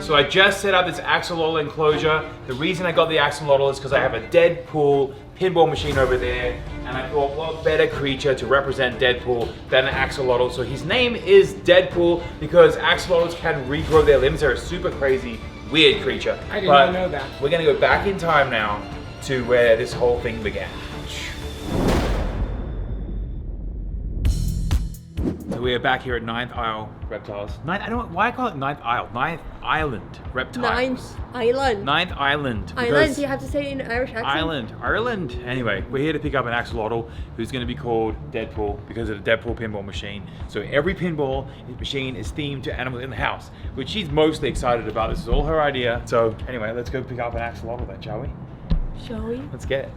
So I just set up this axolotl enclosure. The reason I got the axolotl is because I have a Deadpool pinball machine over there, and I thought what better creature to represent Deadpool than an axolotl. So his name is Deadpool because axolotls can regrow their limbs. They're a super crazy, weird creature. I did not know that. We're gonna go back in time now to where this whole thing began. So we are back here at Ninth Isle Reptiles. I don't know why I call it Ninth Isle. Ninth Island Reptiles. Ninth Island. Ninth Island. Island, you have to say it in Irish accent. Ireland. Anyway, we're here to pick up an axolotl who's going to be called Deadpool because of the Deadpool pinball machine. So every pinball machine is themed to animals in the house, which she's mostly excited about. This is all her idea. So anyway, let's go pick up an axolotl then, shall we? Shall we? Let's get it.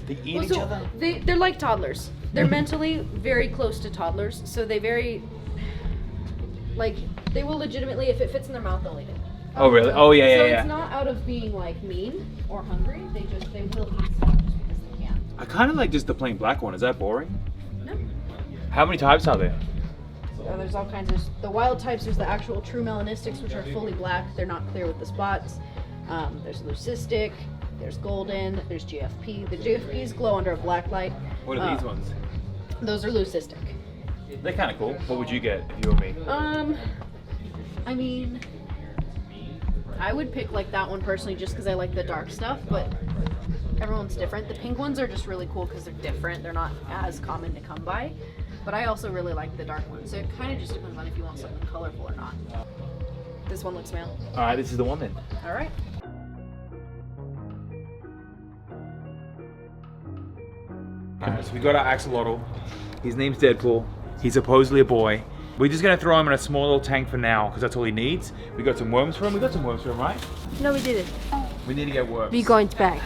They eat each other. They're like toddlers. They're mentally very close to toddlers, so they will legitimately, if it fits in their mouth, they'll eat it. Oh really? Oh yeah, yeah, so yeah. it's not out of being like mean or hungry. They will eat stuff just because they can. I kind of like just the plain black one. Is that boring? No. How many types are there? So there's all kinds of the wild types. There's the actual true melanistics, which are fully black. They're not clear with the spots. There's leucistic. There's golden. There's GFP. The GFPs glow under a black light. What are these ones? Those are leucistic. They're kind of cool. What would you get if you were me? I mean, I would pick like that one personally just because I like the dark stuff, but everyone's different. The pink ones are just really cool because they're different. They're not as common to come by, but I also really like the dark ones. So it kind of just depends on if you want something colorful or not. This one looks male. All right, this is the one then. All right. Alright, so we got our axolotl. His name's Deadpool. He's supposedly a boy. We're just gonna throw him in a small little tank for now, because that's all he needs. We got some worms for him. We got some worms for him, right? No, we didn't. We need to get worms. We're going back.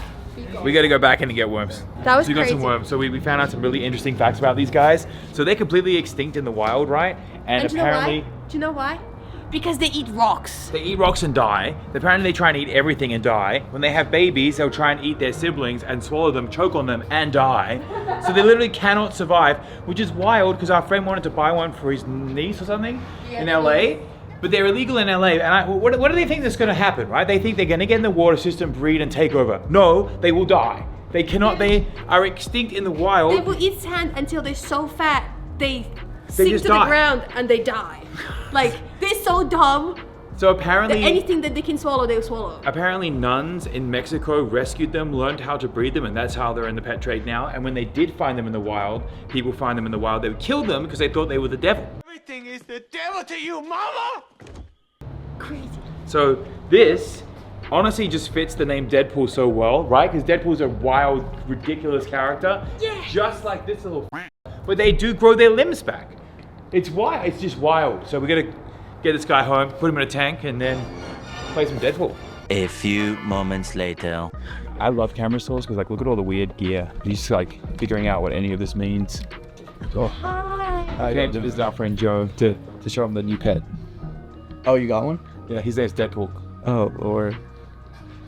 We gotta go back in and get worms. That was so we got crazy. some worms. So we found out some really interesting facts about these guys. So they're completely extinct in the wild, right? And do apparently you know why? Do you know why? Because they eat rocks. they eat rocks and die. Apparently they try and eat everything and die. When they have babies, they'll try and eat their siblings and swallow them, choke on them, and die. So they literally cannot survive, which is wild because our friend wanted to buy one for his niece or something in LA. But they're illegal in LA, and what do they think that's gonna happen, right? They think they're gonna get in the water system, breed, and take over. No, they will die. They cannot, they are extinct in the wild. They will eat sand until they're so fat, they sink just to die. the ground and they die. Like, they're so dumb So that apparently, anything that they can swallow, they'll swallow. apparently nuns in Mexico rescued them, learned how to breed them, and that's how they're in the pet trade now. And when they did find them in the wild, people find them in the wild, they would kill them because they thought they were the devil. Everything is the devil to you, mama! Crazy. So this honestly just fits the name Deadpool so well, right? Because Deadpool's a wild, ridiculous character. Yeah. Just like this little but they do grow their limbs back. It's wild, it's just wild. So we gotta get this guy home, put him in a tank, and then play some Deadpool. A few moments later. I love camera stores because like look at all the weird gear. He's like figuring out what any of this means. So I came to visit our friend Joe to show him the new pet. Oh, you got one? Yeah, his name's Deadpool. Oh, Lord.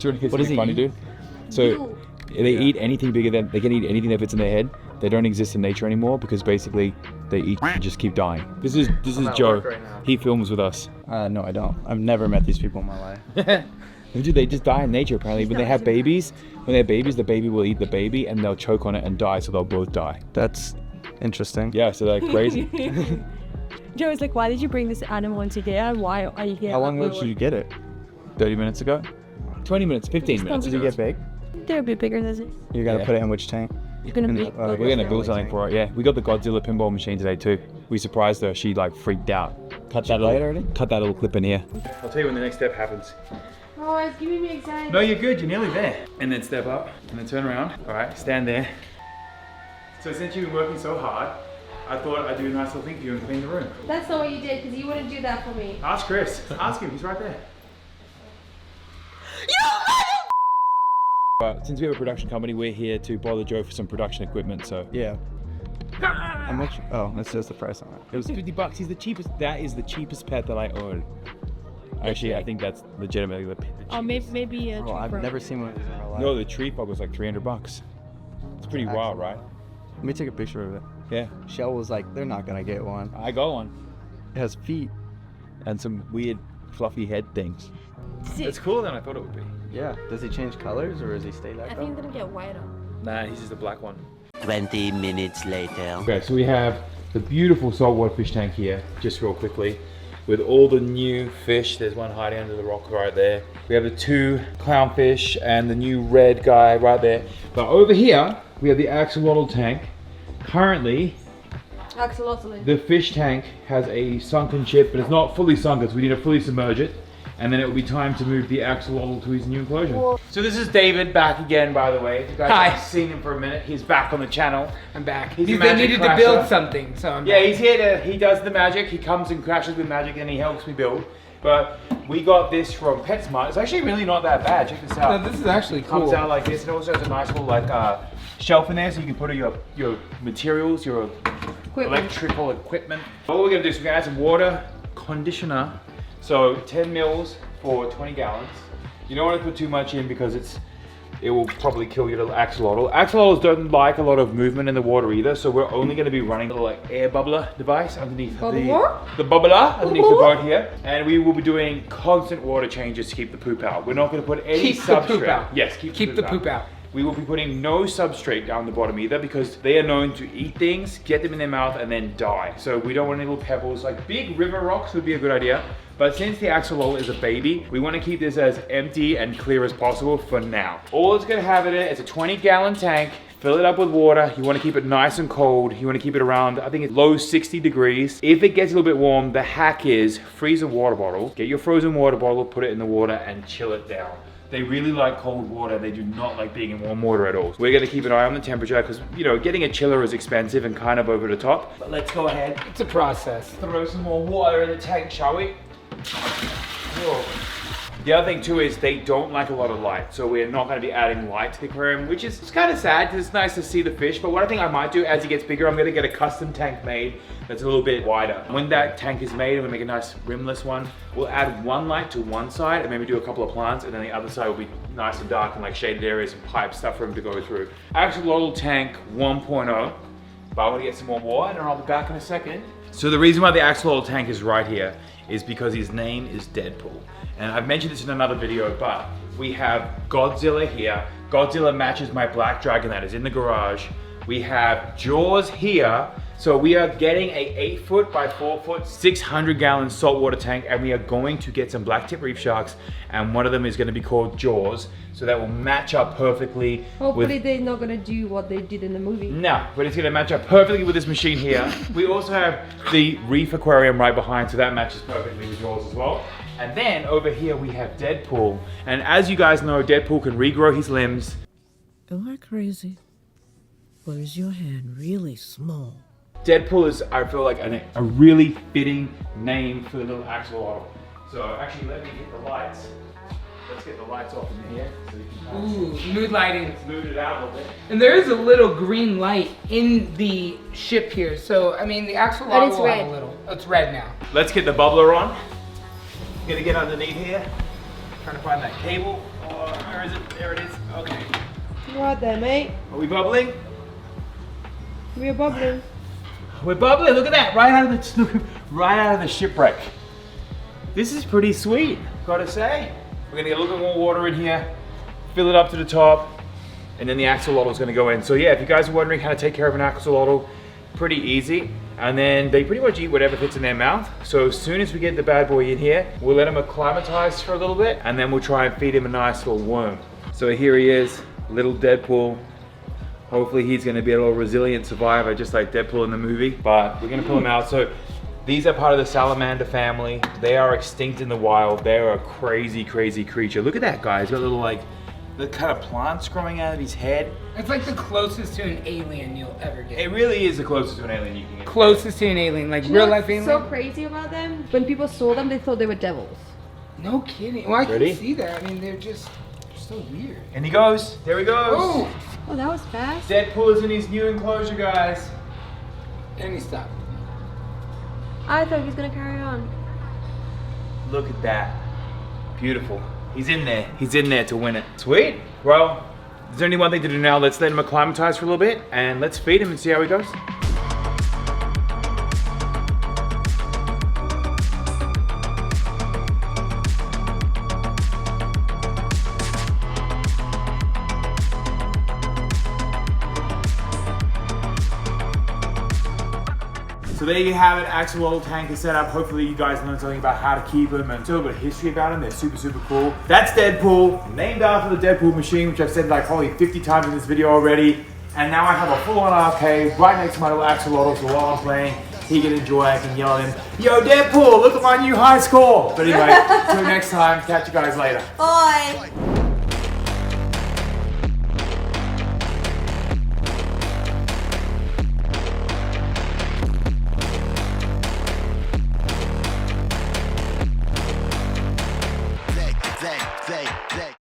Do you want to What does he funny, eat? dude? So they eat anything bigger than, they can eat anything that fits in their head. They don't exist in nature anymore because basically they eat and just keep dying. This is Joe. He films with us. No, I don't. I've never met these people in my life. Dude, they just die in nature apparently. When they have babies, the baby will eat the baby and they'll choke on it and die, so they'll both die. That's interesting. Yeah, so they're crazy. Joe is like, why did you bring this animal into there? Why are you here? How long ago did you get it? 30 minutes ago? 20 minutes, 15 minutes. Did you get big? They're a bit bigger than this. You gotta put it in which tank? You're gonna be. We're gonna build something for it, yeah. We got the Godzilla pinball machine today too. We surprised her, she like freaked out. Cut that little clip in here. I'll tell you when the next step happens. Oh, it's giving me anxiety. No, you're good, you're nearly there. And then step up, and then turn around. All right, stand there. So since you've been working so hard, I thought I'd do a nice little thing for you and clean the room. That's not what you did, because you wouldn't do that for me. Ask Chris, ask him, he's right there. But since we have a production company, we're here to bother Joe for some production equipment, so. Yeah. How much? Oh, that's just the price on it. It was $50, he's the cheapest, that is the cheapest pet that I own. Actually, I think that's legitimately the cheapest. Oh, maybe a Oh, I've never seen one of these in real life. No, the tree frog was like $300. It's pretty wild, right? Let me take a picture of it. Yeah. Shell was like, they're not gonna get one. I got one. It has feet. And some weird fluffy head things. It's cooler than I thought it would be. Yeah. Does he change colors or does he stay that I color? think I'm gonna get whiter. Nah, he's just a black one. 20 minutes later. Okay, so we have the beautiful saltwater fish tank here, just real quickly, with all the new fish. There's one hiding under the rock right there. We have the 2 clownfish and the new red guy right there. But over here, we have the axolotl tank. Currently, Axolotl. the fish tank has a sunken chip, but it's not fully sunken, so we need to fully submerge it. And then it will be time to move the axolotl to his new enclosure. So this is David back again, by the way. If you guys Hi. haven't seen him for a minute, he's back on the channel. I'm back. He's a They magic needed to crasher. build something, so I'm Yeah, back. he's here to, he does the magic. He comes and crashes with magic and he helps me build. But we got this from PetSmart. It's actually really not that bad. Check this out. No, this is actually It comes cool. out like this. It also has a nice little like shelf in there so you can put all your materials, your electrical equipment. What we're gonna do is we're gonna add some water conditioner. So 10 mils for 20 gallons. You don't want to put too much in because it will probably kill your little axolotl. Axolotls don't like a lot of movement in the water either, so we're only going to be running a little like air bubbler device underneath the bubbler underneath the boat here, and we will be doing constant water changes to keep the poop out. We're not going to put any Keep the substrate. poop out. Yes, keep the poop out. We will be putting no substrate down the bottom either because they are known to eat things, get them in their mouth, and then die. So we don't want any little pebbles. Like big river rocks would be a good idea. But since the axolotl is a baby, we want to keep this as empty and clear as possible for now. All it's going to have in it is a 20-gallon tank. Fill it up with water. You want to keep it nice and cold. You want to keep it around, I think it's low 60 degrees. If it gets a little bit warm, the hack is freeze a water bottle. Get your frozen water bottle, put it in the water, and chill it down. They really like cold water. They do not like being in warm water at all. So we're gonna keep an eye on the temperature because, you know, getting a chiller is expensive and kind of over the top. But let's go ahead. It's a process. Throw some more water in the tank, shall we? Whoa. The other thing too is they don't like a lot of light, so we're not going to be adding light to the aquarium, which is kind of sad because it's nice to see the fish. But what I think I might do as he gets bigger, I'm going to get a custom tank made that's a little bit wider. When that tank is made and we make a nice rimless one, we'll add one light to one side and maybe do a couple of plants, and then the other side will be nice and dark and like shaded areas and pipe stuff for him to go through. Axolotl tank 1.0. But I want to get some more water and I'll be back in a second. So the reason why the axolotl tank is right here is because his name is Deadpool. And I've mentioned this in another video, but we have Godzilla here. Godzilla matches my black dragon that is in the garage. We have Jaws here. So we are getting a 8-foot by 4-foot, 600-gallon saltwater tank, and we are going to get some black tip reef sharks, and one of them is going to be called Jaws. So that will match up perfectly. Hopefully they're not gonna do what they did in the movie. No, but it's gonna match up perfectly with this machine here. We also have the reef aquarium right behind, so that matches perfectly with yours as well. And then over here we have Deadpool. And as you guys know, Deadpool can regrow his limbs. Am I crazy? Or is your hand really small? Deadpool is, I feel like, a really fitting name for the little axolotl. So actually, let me hit the lights. Let's get the lights off in here so you can Ooh, mood lighting. smooth it out a little bit. And there is a little green light in the ship here. So, I mean, the axolotl And it's will have red. a little. It's red now. Let's get the bubbler on. Gonna get underneath here. Trying to find that cable. Oh, where is it? There it is. Okay. Right there, mate. Are we bubbling? We're bubbling. We're bubbling. Look at that. Right out of the shipwreck. This is pretty sweet, gotta say. We're gonna get a little bit more water in here, fill it up to the top, and then the axolotl is gonna go in. So yeah, if you guys are wondering how to take care of an axolotl, pretty easy. And then they pretty much eat whatever fits in their mouth. So as soon as we get the bad boy in here, we'll let him acclimatize for a little bit, and then we'll try and feed him a nice little worm. So here he is, little Deadpool. Hopefully he's gonna be a little resilient survivor, just like Deadpool in the movie, but we're gonna pull him out. So these are part of the salamander family. They are extinct in the wild. They're a crazy, crazy creature. Look at that guy. He's got little like, the kind of plants growing out of his head. It's like the closest to an alien you'll ever get. It really is the closest to an alien you can get. Closest to an alien, like You know real life what's alien. so crazy about them? When people saw them, they thought they were devils. No kidding. Well, I Ready? can see that. I mean, they're so weird. And he goes. There he goes. Oh! Oh, that was fast. Deadpool is in his new enclosure, guys. And he stopped. I thought he was gonna carry on. Look at that. Beautiful. He's in there. He's in there to win it. Sweet. Well, there's only one thing to do now. Let's let him acclimatize for a little bit and let's feed him and see how he goes. So there you have it, Axolotl tanker setup. Hopefully you guys learned something about how to keep them and a little bit of history about them. They're super, super cool. That's Deadpool, named after the Deadpool machine, which I've said like probably 50 times in this video already. And now I have a full-on arcade right next to my little Axolotl, so while I'm playing, he can enjoy, I can yell at him, yo Deadpool, look at my new high score! But anyway, till next time, catch you guys later. Bye.